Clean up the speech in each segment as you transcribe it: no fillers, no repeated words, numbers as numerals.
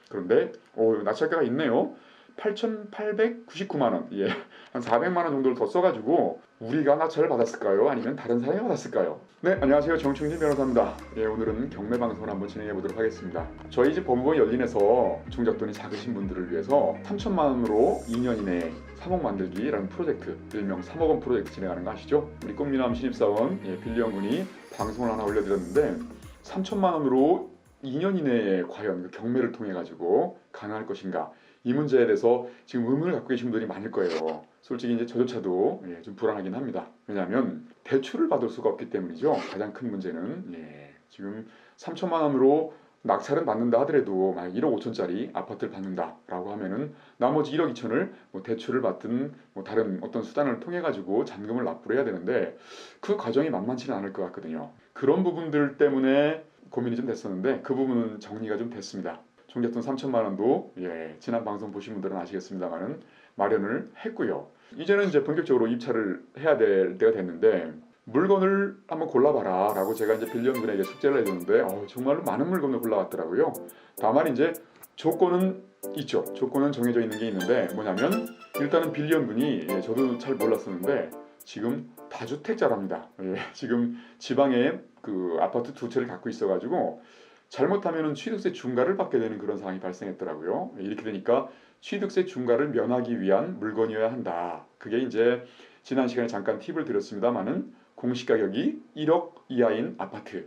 그런데 낙찰가가 있네요. 8,899만 원. 예. 한 400만 원 정도를 더 써가지고 우리가 낙찰을 받았을까요? 아니면 다른 사람이 받았을까요? 네, 안녕하세요. 정충진 변호사입니다. 예, 오늘은 경매 방송을 한번 진행해 보도록 하겠습니다. 저희 집 법무부 연린에서 종잣돈이 작으신 분들을 위해서 3천만 원으로 2년 이내에 3억 만들기라는 프로젝트, 일명 3억 원 프로젝트 진행하는 거 아시죠? 우리 꽃미남 신입사원 빌리언 군이 방송을 하나 올려드렸는데 3천만 원으로 2년 이내에 과연 그 경매를 통해 가지고 가능할 것인가? 이 문제에 대해서 지금 의문을 갖고 계신 분들이 많을 거예요. 솔직히 이제 저조차도 좀 불안하긴 합니다. 왜냐하면 대출을 받을 수가 없기 때문이죠. 가장 큰 문제는 지금 3천만 원으로 낙찰은 받는다 하더라도 만약 1억 5천짜리 아파트를 받는다라고 하면은 나머지 1억 2천을 뭐 대출을 받든 뭐 다른 어떤 수단을 통해 가지고 잔금을 납부를 해야 되는데 그 과정이 만만치는 않을 것 같거든요. 그런 부분들 때문에 고민이 좀 됐었는데 그 부분은 정리가 좀 됐습니다. 종잣돈 3천만 원도 지난 방송 보신 분들은 아시겠습니다만은 마련을 했고요. 이제는 이제 본격적으로 입찰을 해야 될 때가 됐는데 물건을 한번 골라봐라 라고 제가 이제 빌리언분에게 숙제를 해줬는데 정말로 많은 물건을 골라왔더라고요. 다만 이제 조건은 있죠. 조건은 정해져 있는 게 있는데 뭐냐면 일단은 빌리언분이 저도 잘 몰랐었는데 지금 다주택자랍니다. 지금 지방에 그 아파트 두 채를 갖고 있어가지고 잘못하면 취득세 중과를 받게 되는 그런 상황이 발생했더라고요. 이렇게 되니까 취득세 중과를 면하기 위한 물건이어야 한다. 그게 이제 지난 시간에 잠깐 팁을 드렸습니다만은 공시가격이 1억 이하인 아파트.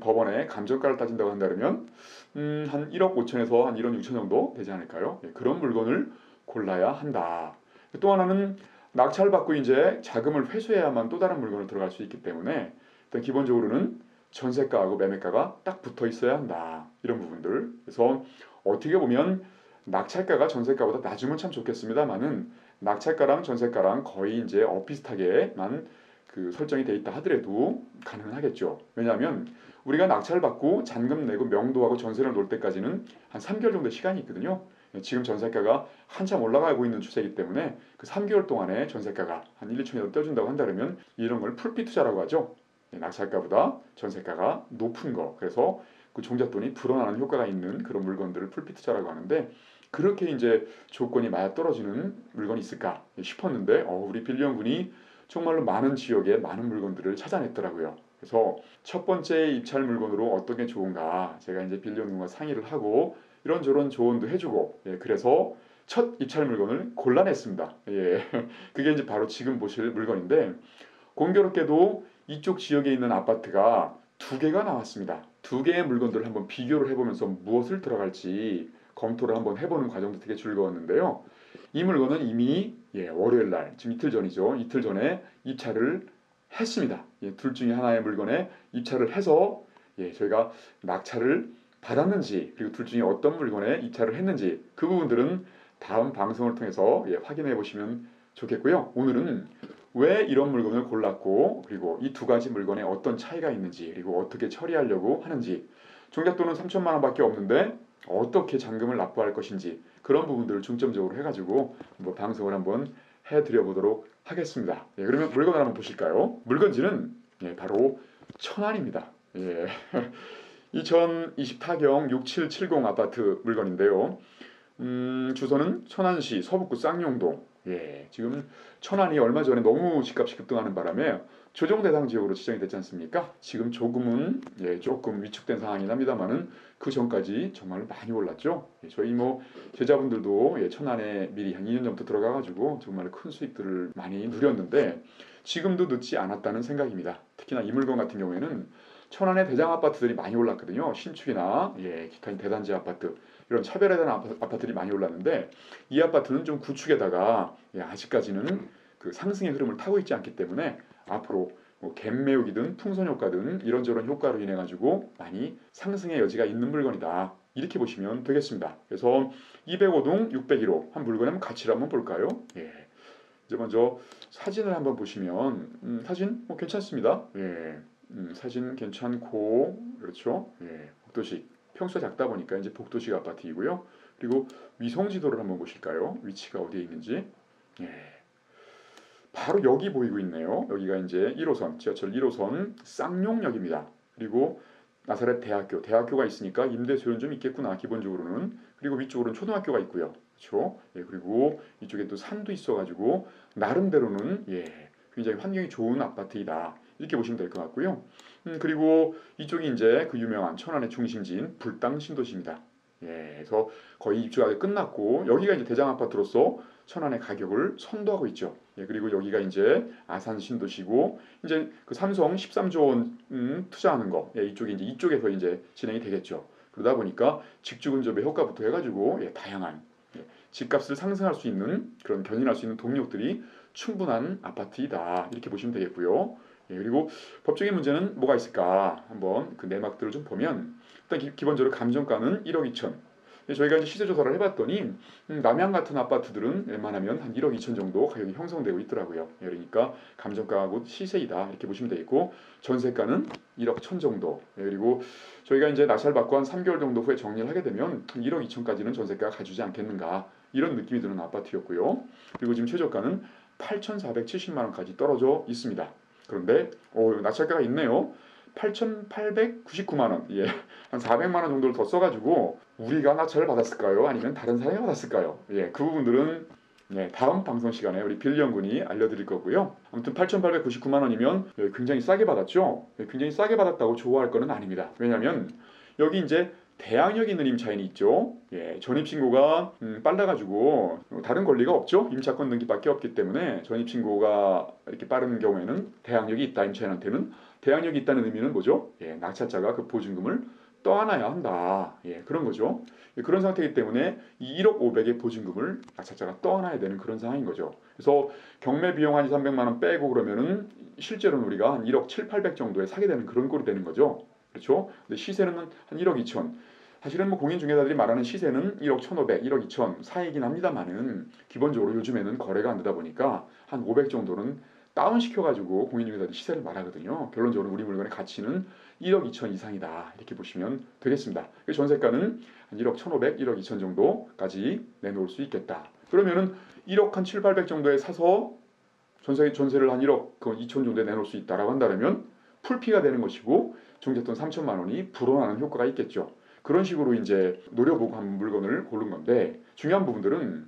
법원에 감정가를 따진다고 한다면 한 1억 5천에서 한 1억 6천 정도 되지 않을까요? 그런 물건을 골라야 한다. 또 하나는 낙찰받고 이제 자금을 회수해야만 또 다른 물건을 들어갈 수 있기 때문에 일단 기본적으로는 전세가하고 매매가가 딱 붙어 있어야 한다. 이런 부분들. 그래서 어떻게 보면 낙찰가가 전세가보다 낮으면 참 좋겠습니다만은 낙찰가랑 전세가랑 거의 이제 비슷하게만 그 설정이 돼 있다 하더라도 가능하겠죠. 왜냐하면 우리가 낙찰을 받고 잔금 내고 명도하고 전세를 놓을 때까지는 한 3개월 정도 시간이 있거든요. 지금 전세가가 한참 올라가고 있는 추세이기 때문에 그 3개월 동안에 전세가가 한 1, 2천이라도 떼준다고 한다면 이런 걸 풀피 투자라고 하죠. 낙찰가보다 전세가가 높은 거. 그래서 그 종잣돈이 불어나는 효과가 있는 그런 물건들을 풀피 투자라고 하는데 그렇게 이제 조건이 맞아떨어지는 물건이 있을까 싶었는데 우리 빌리언 군이 정말로 많은 지역에 많은 물건들을 찾아냈더라고요. 그래서 첫 번째 입찰 물건으로 어떤 게 좋은가 제가 이제 빌리언 군과 상의를 하고 이런저런 조언도 해주고 그래서 첫 입찰 물건을 골라냈습니다. 그게 이제 바로 지금 보실 물건인데 공교롭게도 이쪽 지역에 있는 아파트가 두 개가 나왔습니다. 두 개의 물건들을 한번 비교를 해보면서 무엇을 들어갈지 검토를 한번 해보는 과정도 되게 즐거웠는데요. 이 물건은 이미 월요일 날, 지금 이틀 전이죠. 이틀 전에 입찰을 했습니다. 둘 중에 하나의 물건에 입찰을 해서 저희가 낙찰을 받았는지 그리고 둘 중에 어떤 물건에 입찰을 했는지 그 부분들은 다음 방송을 통해서 확인해 보시면 좋겠고요. 오늘은 왜 이런 물건을 골랐고 그리고 이 두 가지 물건에 어떤 차이가 있는지 그리고 어떻게 처리하려고 하는지 종잣돈은 3천만 원밖에 없는데 어떻게 잔금을 납부할 것인지 그런 부분들을 중점적으로 해가지고 한번 방송을 한번 해드려 보도록 하겠습니다. 그러면 물건을 한번 보실까요? 물건지는 바로 천안입니다. 2024경 6770 아파트 물건인데요. 주소는 천안시 서북구 쌍용동. 지금 천안이 얼마 전에 너무 집값이 급등하는 바람에 조정 대상 지역으로 지정이 됐지 않습니까? 지금 조금은 조금 위축된 상황이긴 합니다만은 그 전까지 정말 많이 올랐죠. 저희 뭐 제자분들도 천안에 미리 한 2년 전부터 들어가가지고 정말 큰 수익들을 많이 누렸는데 지금도 늦지 않았다는 생각입니다. 특히나 이 물건 같은 경우에는 천안의 대장 아파트들이 많이 올랐거든요. 신축이나 기타 대단지 아파트 이런 차별화된 아파트들이 많이 올랐는데 이 아파트는 좀 구축에다가 아직까지는 그 상승의 흐름을 타고 있지 않기 때문에 앞으로 뭐 갭매우기든 풍선효과든 이런저런 효과로 인해 가지고 많이 상승의 여지가 있는 물건이다. 이렇게 보시면 되겠습니다. 그래서 205동 601호 한 물건의 한번 가치를 한번 볼까요? 이제 먼저 사진을 한번 보시면 사진 괜찮습니다. 사진 괜찮고 그렇죠. 복도식 평수가 작다 보니까 이제 복도식 아파트이고요. 그리고 위성 지도를 한번 보실까요? 위치가 어디에 있는지. 바로 여기 보이고 있네요. 여기가 이제 1호선 지하철 1호선 쌍용역입니다. 그리고 나사렛 대학교가 있으니까 임대 수요는 좀 있겠구나 기본적으로는. 그리고 위쪽으로는 초등학교가 있고요. 그렇죠? 예, 그리고 이쪽에 또 산도 있어가지고 나름대로는 굉장히 환경이 좋은 아파트이다. 이렇게 보시면 될 것 같고요. 그리고 이쪽이 이제 그 유명한 천안의 중심지인 불당 신도시입니다. 그래서 거의 입주가 끝났고 여기가 이제 대장 아파트로서 천안의 가격을 선도하고 있죠. 그리고 여기가 이제 아산 신도시고 이제 그 삼성 13조 원 투자하는 거 이쪽에 이제 이쪽에서 이제 진행이 되겠죠. 그러다 보니까 직주근접의 효과부터 해가지고 다양한 집값을 상승할 수 있는 그런 견인할 수 있는 동력들이 충분한 아파트이다 이렇게 보시면 되겠고요. 그리고 법적인 문제는 뭐가 있을까 한번 그 내막들을 좀 보면 일단 기본적으로 감정가는 1억 2천. 저희가 이제 시세 조사를 해봤더니 남양 같은 아파트들은 웬만하면 한 1억 2천 정도 가격이 형성되고 있더라고요. 그러니까 감정가하고 시세이다 이렇게 보시면 되겠고 전세가는 1억 1천 정도. 그리고 저희가 이제 낙찰받고 한 3개월 정도 후에 정리를 하게 되면 1억 2천까지는 전세가가 가주지 않겠는가 이런 느낌이 드는 아파트였고요. 그리고 지금 최저가는 8,470만 원까지 떨어져 있습니다. 그런데 낙찰가가 있네요. 8,899만 원. 한 400만 원 정도를 더 써가지고 우리가 낙찰을 받았을까요? 아니면 다른 사람이 받았을까요? 그 부분들은 다음 방송 시간에 우리 빌리언군이 알려드릴 거고요. 아무튼 8,899만 원이면 굉장히 싸게 받았죠. 굉장히 싸게 받았다고 좋아할 거는 아닙니다. 왜냐하면 여기 이제 대항력 있는 임차인이 있죠. 전입신고가 빨라가지고 다른 권리가 없죠. 임차권 등기밖에 없기 때문에 전입신고가 이렇게 빠른 경우에는 대항력이 있다. 임차인한테는 대항력이 있다는 의미는 뭐죠? 낙찰자가 그 보증금을 떠안아야 한다. 그런 거죠. 그런 상태이기 때문에 이 1억 500의 보증금을 낙찰자가 떠안아야 되는 그런 상황인 거죠. 그래서 경매 비용 한 2, 300만 원 빼고 그러면은 실제로는 우리가 한 1억 7, 800 정도에 사게 되는 그런 꼴이 되는 거죠. 그렇죠? 근데 시세는 한 1억 2천. 사실은 뭐 공인중개사들이 말하는 시세는 1억 1,500, 1억 2천 사이긴 합니다만은 기본적으로 요즘에는 거래가 안 되다 보니까 한 500 정도는 다운시켜가지고 공인중개사들이 시세를 말하거든요. 결론적으로 우리 물건의 가치는 1억 2천 이상이다 이렇게 보시면 되겠습니다. 전세가는 한 1억 1,500, 1억 2천 정도까지 내놓을 수 있겠다. 그러면은 1억 한 7, 800 정도에 사서 전세를 한 1억 2천 정도에 내놓을 수 있다라고 한다면 풀피가 되는 것이고 종잣돈 3천만 원이 불어나는 효과가 있겠죠. 그런 식으로 이제 노려보고 한 물건을 고른 건데 중요한 부분들은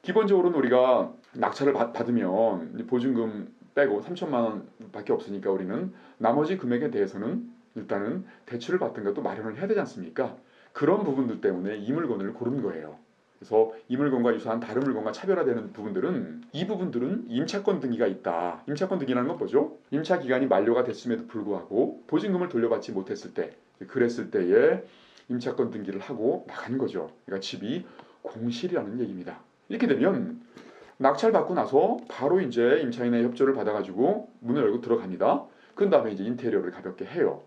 기본적으로는 우리가 낙찰을 받으면 보증금 빼고 3천만 원밖에 없으니까 우리는 나머지 금액에 대해서는 일단은 대출을 받든가 또 마련을 해야 되지 않습니까? 그런 부분들 때문에 이 물건을 고른 거예요. 그래서 이 물건과 유사한 다른 물건과 차별화되는 부분들은 이 부분들은 임차권 등기가 있다. 임차권 등기라는 건 뭐죠? 임차 기간이 만료가 됐음에도 불구하고 보증금을 돌려받지 못했을 때 그랬을 때에 임차권 등기를 하고 나간 거죠. 그러니까 집이 공실이라는 얘기입니다. 이렇게 되면 낙찰 받고 나서 바로 이제 임차인의 협조를 받아가지고 문을 열고 들어갑니다. 그런 다음에 이제 인테리어를 가볍게 해요.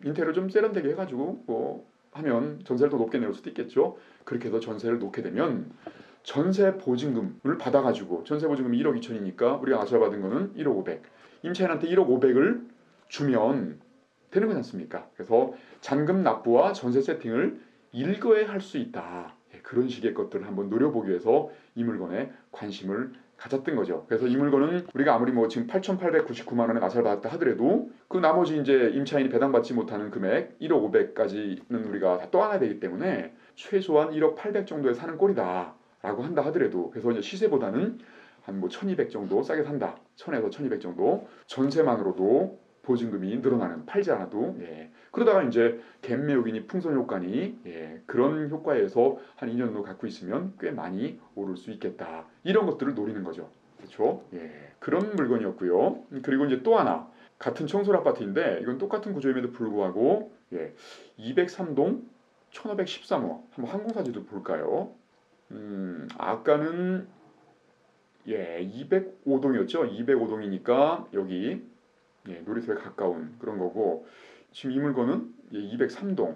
인테리어 좀 세련되게 해가지고 뭐 하면 전세를 더 높게 내올 수도 있겠죠. 그렇게 해서 전세를 놓게 되면 전세 보증금을 받아가지고 전세 보증금이 1억 2천이니까 우리가 낙찰 받은 거는 1억 500. 임차인한테 1억 500을 주면 되는 거지 않습니까? 그래서 잔금 납부와 전세 세팅을 일거에 할 수 있다. 그런 식의 것들을 한번 노려보기 위해서 이 물건에 관심을 가졌던 거죠. 그래서 이 물건은 우리가 아무리 뭐 지금 8,899만 원에 낙찰받았다 하더라도 그 나머지 이제 임차인이 배당받지 못하는 금액 1억 500까지는 우리가 다 떠안아야 되기 때문에 최소한 1억 800 정도에 사는 꼴이다 라고 한다 하더라도 그래서 이제 시세보다는 한 뭐 1,200 정도 싸게 산다. 1,000에서 1,200 정도 전세만으로도 보증금이 늘어나는 팔지 않아도 그러다가 이제 갭 매우기니 풍선 효과니 그런 효과에서 한 2년 후 갖고 있으면 꽤 많이 오를 수 있겠다 이런 것들을 노리는 거죠. 그렇죠? 그런 물건이었고요. 그리고 이제 또 하나 같은 청솔 아파트인데 이건 똑같은 구조임에도 불구하고 203동 1513호 한번 항공사진도 볼까요? 아까는 205동이었죠. 205동이니까 여기 놀이터에 가까운 그런 거고 지금 이 물건은 203동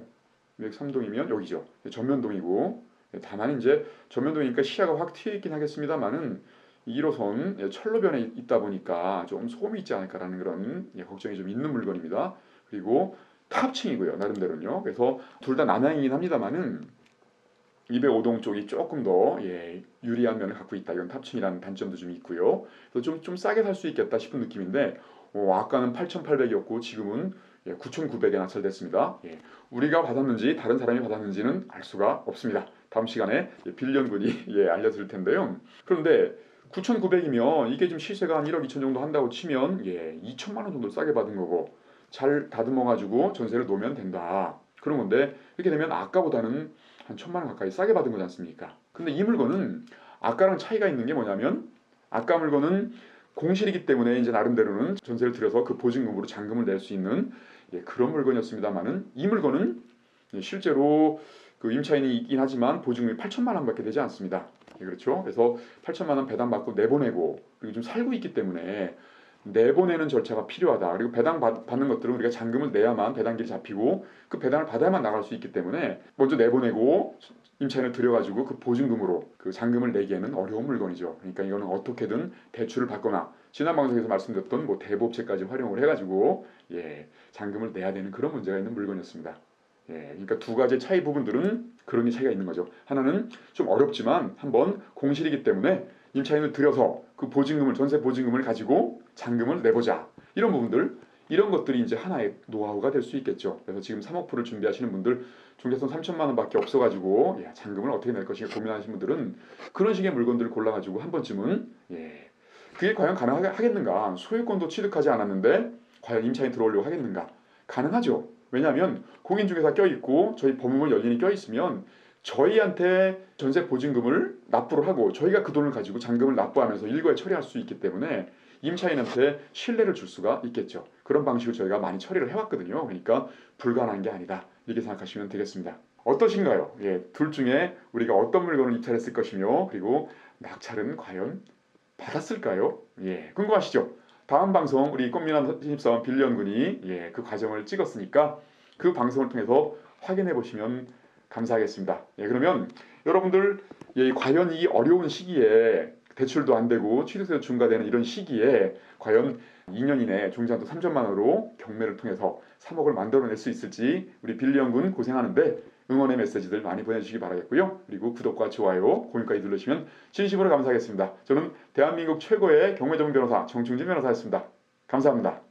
203동이면 여기죠. 전면동이고 다만 이제 전면동이니까 시야가 확 트여 있긴 하겠습니다만은 1호선 철로변에 있다 보니까 좀 소음이 있지 않을까라는 그런 걱정이 좀 있는 물건입니다. 그리고 탑층이고요. 나름대로는요. 그래서 둘 다 남향이긴 합니다만은 205동 쪽이 조금 더 유리한 면을 갖고 있다. 이건 탑층이라는 단점도 좀 있고요. 그래서 좀 싸게 살 수 있겠다 싶은 느낌인데 아까는 8,800이었고 지금은 9,900에 낙찰됐습니다. 우리가 받았는지 다른 사람이 받았는지는 알 수가 없습니다. 다음 시간에 빌런군이 알려드릴 텐데요. 그런데 9,900이면 이게 지금 시세가 한 1억 2천 정도 한다고 치면 2천만 원 정도 싸게 받은 거고 잘 다듬어 가지고 전세를 놓으면 된다. 그런 건데 이렇게 되면 아까보다는 한 1,000만 원 가까이 싸게 받은 거지 않습니까? 근데 이 물건은 아까랑 차이가 있는 게 뭐냐면 아까 물건은 공실이기 때문에 이제 나름대로는 전세를 들여서 그 보증금으로 잔금을 낼 수 있는 그런 물건이었습니다만은 이 물건은 실제로 그 임차인이 있긴 하지만 보증금이 8천만 원밖에 되지 않습니다. 그렇죠? 그래서 8천만 원 배당받고 내보내고 그리고 좀 살고 있기 때문에 내보내는 절차가 필요하다. 그리고 배당 받는 것들은 우리가 잔금을 내야만 배당길이 잡히고 그 배당을 받아야만 나갈 수 있기 때문에 먼저 내보내고 임차인을 들여가지고 그 보증금으로 그 잔금을 내기에는 어려운 물건이죠. 그러니까 이거는 어떻게든 대출을 받거나 지난 방송에서 말씀드렸던 뭐 대부업체까지 활용을 해가지고 잔금을 내야 되는 그런 문제가 있는 물건이었습니다. 그러니까 두 가지 차이 부분들은 그런 게 차이가 있는 거죠. 하나는 좀 어렵지만 한번 공실이기 때문에 임차인을 들여서 그 보증금을 전세 보증금을 가지고 잔금을 내보자. 이런 부분들 이런 것들이 이제 하나의 노하우가 될 수 있겠죠. 그래서 지금 3억 프로를 준비하시는 분들 중개선 3천만 원밖에 없어가지고 잔금을 어떻게 낼 것인가 고민하시는 분들은 그런 식의 물건들을 골라가지고 한 번쯤은 그게 과연 가능하겠는가? 소유권도 취득하지 않았는데 과연 임차인 들어오려고 하겠는가? 가능하죠. 왜냐하면 공인중개사 껴있고 저희 법무부 연린이 껴있으면 저희한테 전세 보증금을 납부를 하고 저희가 그 돈을 가지고 잔금을 납부하면서 일괄 처리할 수 있기 때문에 임차인한테 신뢰를 줄 수가 있겠죠. 그런 방식으로 저희가 많이 처리를 해왔거든요. 그러니까 불가능한 게 아니다. 이렇게 생각하시면 되겠습니다. 어떠신가요? 둘 중에 우리가 어떤 물건을 입찰했을 것이며 그리고 낙찰은 과연 받았을까요? 궁금하시죠? 다음 방송 우리 꽃미남 신입사원 빌런군이 그 과정을 찍었으니까 그 방송을 통해서 확인해 보시면 감사하겠습니다. 그러면 여러분들 과연 이 어려운 시기에 대출도 안 되고 취득세도 중과되는 이런 시기에 과연 2년 이내에 종잣돈 3천만 원으로 경매를 통해서 3억을 만들어낼 수 있을지 우리 빌런군 고생하는데 응원의 메시지들 많이 보내주시기 바라겠고요. 그리고 구독과 좋아요, 공유까지 누르시면 진심으로 감사하겠습니다. 저는 대한민국 최고의 경매 전문 변호사 정충진 변호사였습니다. 감사합니다.